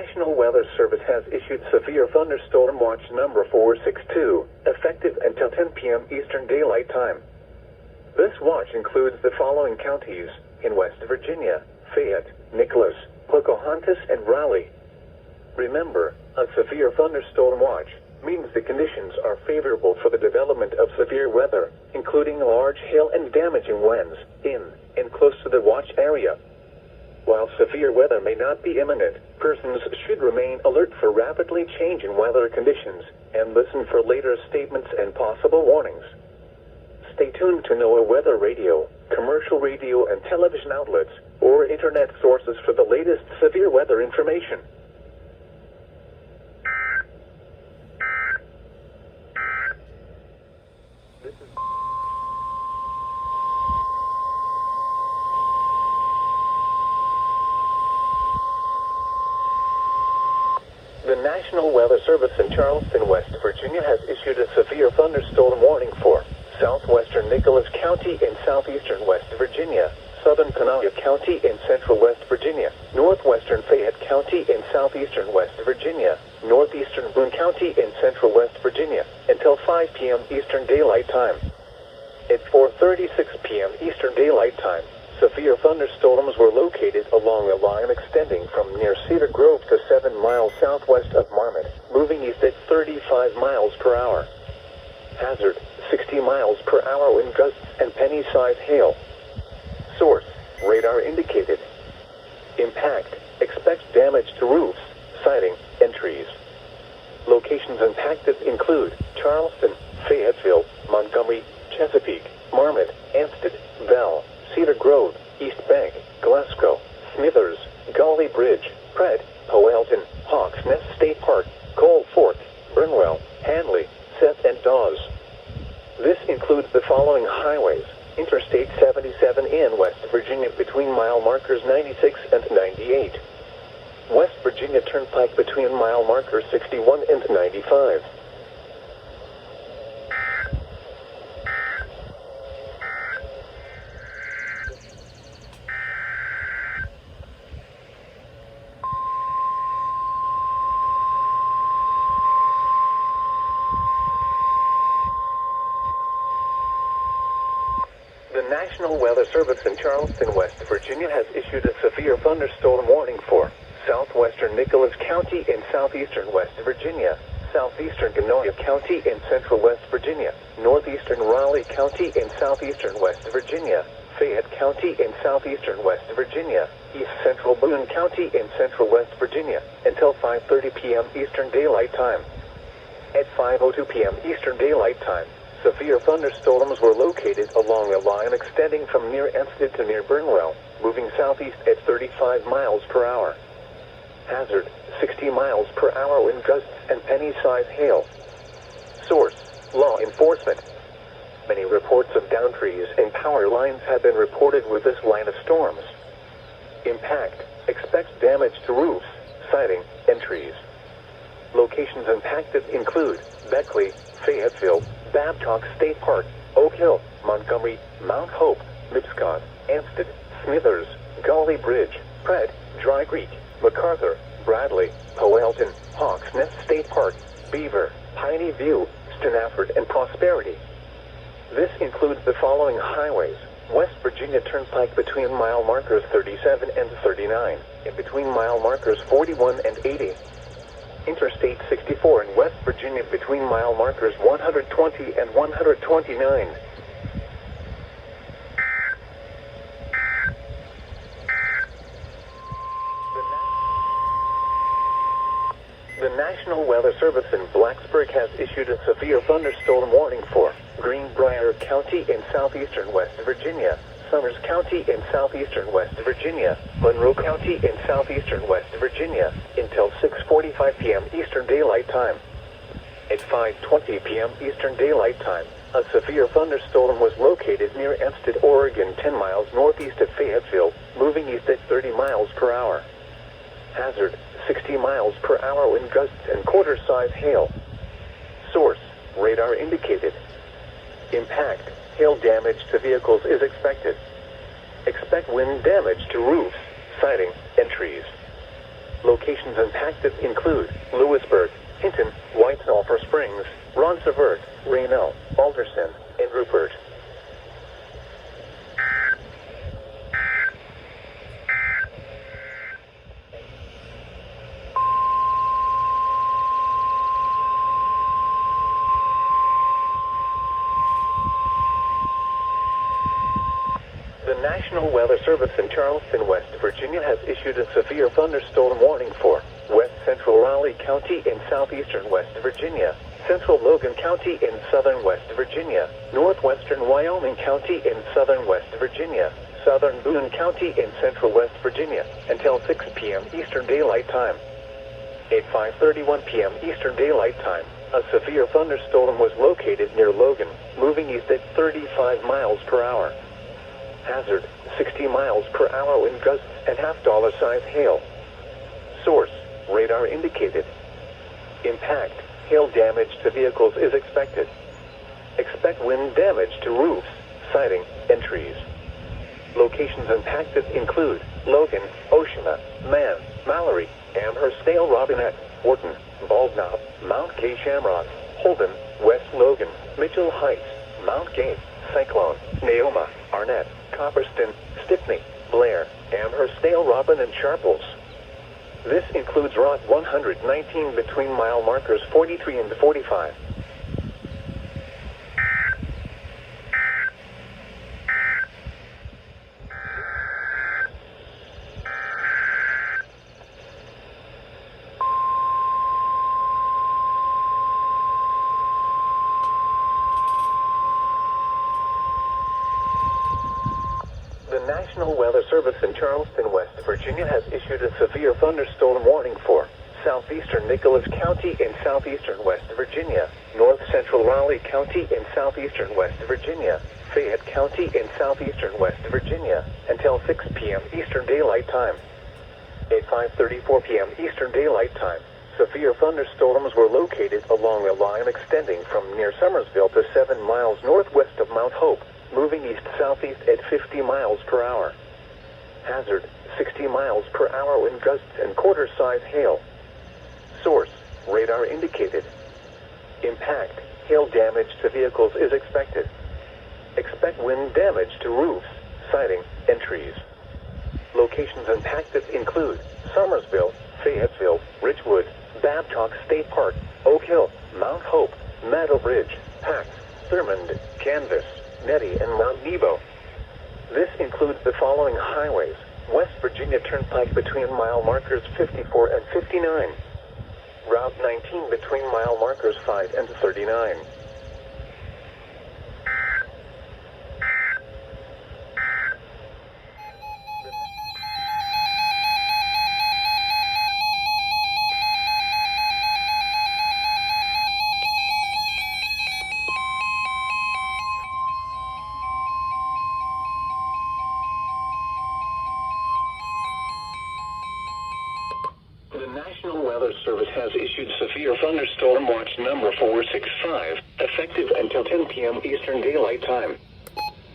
National Weather Service has issued severe thunderstorm watch number 462, effective until 10 p.m. Eastern Daylight Time. This watch includes the following counties in West Virginia: Fayette, Nicholas, Pocahontas, and Raleigh. Remember, a severe thunderstorm watch means the conditions are favorable for the development of severe weather, including large hail and damaging winds in and close to the watch area. While severe weather may not be imminent, persons should remain alert for rapidly changing weather conditions and listen for later statements and possible warnings. Stay tuned to NOAA weather radio, commercial radio and television outlets, or internet sources for the latest severe weather information. The National Weather Service in Charleston, West Virginia has issued a severe thunderstorm warning for southwestern Nicholas County in southeastern West Virginia, southern Kanawha County in central West Virginia, northwestern Fayette County in southeastern West Virginia, northeastern Boone County in central West Virginia, until 5 p.m. Eastern Daylight Time. At 4:36 p.m. Eastern Daylight Time, severe thunderstorms were located along a line extending from near Cedar Grove to 7 miles southwest of Marmot, moving east at 35 miles per hour. Hazard: 60 miles per hour wind gusts and penny-sized hail. Source: radar indicated. Impact: expect damage to roofs, siding, and trees. Locations impacted include Charleston, Fayetteville, Montgomery, Chesapeake, Marmot, Ansted, Bell, Cedar Grove, East Bank, Glasgow, Smithers, Gully Bridge, Pratt, Powelton, Hawks Nest State Park, Cold Fort, Burnwell, Hanley, Seth, and Dawes. This includes the following highways: Interstate 77 in West Virginia between mile markers 96 and 98. West Virginia Turnpike between mile markers 61 and 95. The National Weather Service in Charleston, West Virginia has issued a severe thunderstorm warning for southwestern Nicholas County in southeastern West Virginia, southeastern Kanawha County in central West Virginia, northeastern Raleigh County in southeastern West Virginia, Fayette County in southeastern West Virginia, east central Boone County in central West Virginia, until 5:30 p.m. Eastern Daylight Time. At 5:02 p.m. Eastern Daylight Time, severe thunderstorms were located along a line extending from near Ansted to near Burnwell, moving southeast at 35 miles per hour. Hazard: 60 miles per hour wind gusts and penny-sized hail. Source: law enforcement. Many reports of downed trees and power lines have been reported with this line of storms. Impact: expect damage to roofs, siding, and trees. Locations impacted include Beckley, Fayetteville, Babcock State Park, Oak Hill, Montgomery, Mount Hope, Lipscott, Ansted, Smithers, Gully Bridge, Pratt, Dry Creek, MacArthur, Bradley, Powelton, Hawks Nest State Park, Beaver, Piney View, Stratford, and Prosperity. This includes the following highways: West Virginia Turnpike between mile markers 37 and 39, and between mile markers 41 and 80. Interstate 64 in West Virginia between mile markers 120 and 129. The National Weather Service in Blacksburg has issued a severe thunderstorm warning for Greenbrier County in southeastern West Virginia, Summers County in southeastern West Virginia, Monroe County in southeastern West Virginia, until 6:45 p.m. Eastern Daylight Time. At 5:20 p.m. Eastern Daylight Time, a severe thunderstorm was located near Ansted, Oregon, 10 miles northeast of Fayetteville, moving east at 30 miles per hour. Hazard: 60 miles per hour wind gusts and quarter-size hail. Source: radar indicated. Impact: hail damage to vehicles is expected. Expect wind damage to roofs, siding, and trees. Locations impacted include Lewisburg, Hinton, White Sulphur Springs, Ronceverte, Raynell, Alderson, and Rupert. The National Weather Service in Charleston, West Virginia has issued a severe thunderstorm warning for west central Raleigh County in southeastern West Virginia, central Logan County in southern West Virginia, northwestern Wyoming County in southern West Virginia, southern Boone County in central West Virginia, until 6 p.m. Eastern Daylight Time. At 5:31 p.m. Eastern Daylight Time, a severe thunderstorm was located near Logan, moving east at 35 miles per hour. Hazard, 60 miles per hour wind gusts and half-dollar size hail. Source, radar indicated. Impact, hail damage to vehicles is expected. Expect wind damage to roofs, siding, and trees. Locations impacted include Logan, Oshima, Man, Mallory, Amherst, Dale, Robinette, Wharton, Bald Knob, Mount Gay, Shamrock, Holden, West Logan, Mitchell Heights, Mount Gay, Cyclone, Neoma, Arnett, Copperston, Stickney, Blair, Amherst, Dale, Robin, and Sharples. This includes Route 119 between mile markers 43 and 45. The National Weather Service in Charleston, West Virginia has issued a severe thunderstorm warning for southeastern Nicholas County in southeastern West Virginia, north central Raleigh County in southeastern West Virginia, Fayette County in southeastern West Virginia, until 6 p.m. Eastern Daylight Time. At 5:34 p.m. Eastern Daylight Time, severe thunderstorms were located along a line extending from near Summersville to 7 miles northwest of Mount Hope, moving east-southeast at 50 miles per hour. Hazard, 60 miles per hour wind gusts and quarter-size hail. Source, radar indicated. Impact, hail damage to vehicles is expected. Expect wind damage to roofs, siding, and trees. Locations impacted include Summersville, Fayetteville, Ridgewood, Babcock State Park, Oak Hill, Mount Hope, Meadow Bridge, Pax, Thurmond, Canvas, Nettie, and Mount Nebo. This includes the following highways: West Virginia Turnpike between mile markers 54 and 59. Route 19 between mile markers 5 and 39. The National Weather Service has issued severe thunderstorm watch number 465, effective until 10 p.m. Eastern Daylight Time.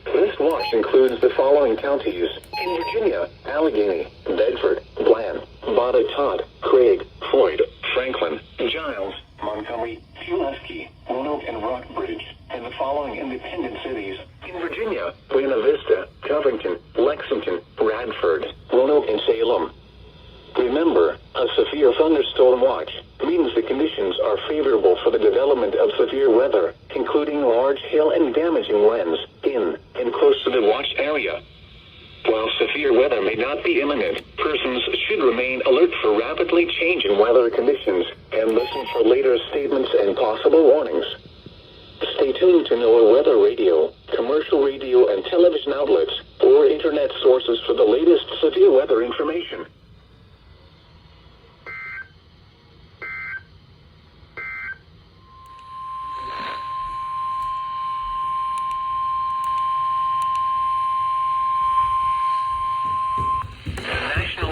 This watch includes the following counties: in Virginia: Allegheny, Bedford, Bland, Botetourt, Craig, Floyd, Franklin, Giles, Montgomery, Pulaski, Roanoke, and Rockbridge, and the following independent cities: in Virginia: Buena Vista, Covington, Lexington, Radford, Roanoke, and Salem. Remember, a severe thunderstorm watch means the conditions are favorable for the development of severe weather, including large hail and damaging winds, in and close to the watch area. While severe weather may not be imminent, persons should remain alert for rapidly changing weather conditions and listen for later statements and possible warnings. Stay tuned to NOAA weather radio, commercial radio and television outlets, or internet sources for the latest severe weather information.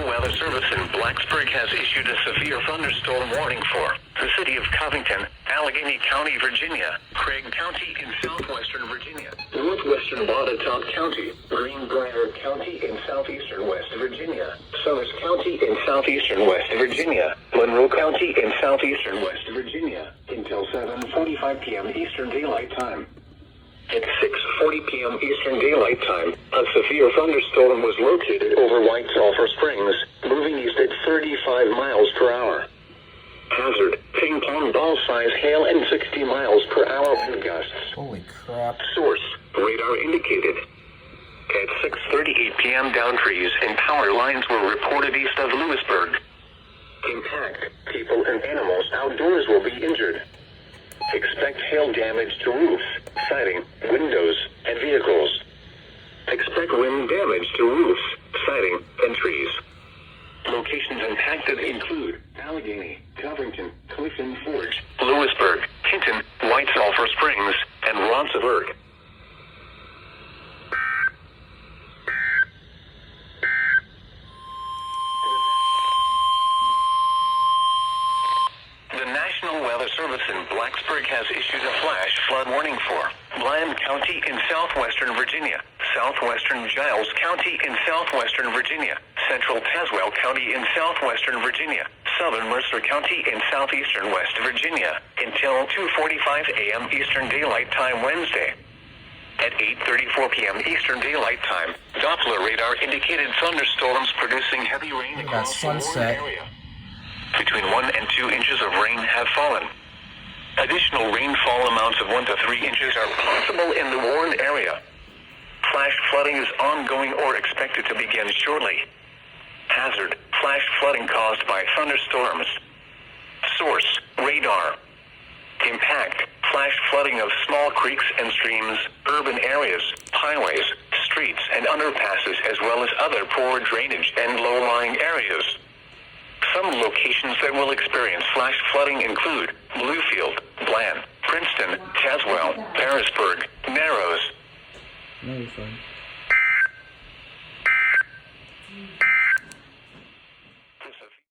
Weather Service in Blacksburg has issued a severe thunderstorm warning for the city of Covington, Allegheny County, Virginia, Craig County in southwestern Virginia, northwestern Botetourt County, Greenbrier County in southeastern West Virginia, Summers County in southeastern West Virginia, Monroe County in southeastern West Virginia, until 7:45 p.m. Eastern Daylight Time. At 6:40 p.m. Eastern Daylight Time, a severe thunderstorm was located over White Sulphur Springs, moving east at 35 miles per hour. Hazard, ping pong ball size hail and 60 miles per hour wind gusts. Holy crap. Source, radar indicated. At 6:38 p.m. down trees and power lines were reported east of Lewisburg. Impact, people and animals outdoors will be injured. Expect hail damage to roofs, siding, windows, and vehicles. Expect wind damage to roofs, siding, and trees. Locations impacted include Allegheny, Covington, Clifton Forge, Lewisburg, Hinton, White Sulphur Springs, and Ronceburg. The National Weather Service in Blacksburg has issued a flash flood warning for Bland County in southwestern Virginia, southwestern Giles County in southwestern Virginia, central Tazewell County in southwestern Virginia, southern Mercer County in southeastern West Virginia, until 2:45 a.m. Eastern Daylight Time Wednesday. At 8:34 p.m. Eastern Daylight Time, Doppler radar indicated thunderstorms producing heavy rain across the Warren area. Between 1 and 2 inches of rain have fallen. Additional rainfall amounts of 1 to 3 inches are possible in the Warren area. Flash flooding is ongoing or expected to begin shortly. Hazard, flash flooding caused by thunderstorms. Source, radar. Impact, flash flooding of small creeks and streams, urban areas, highways, streets, and underpasses, as well as other poor drainage and low-lying areas. Some locations that will experience flash flooding include Bluefield, Bland, Princeton, Tazewell, Harrisburg, Narrows. No, you're fine.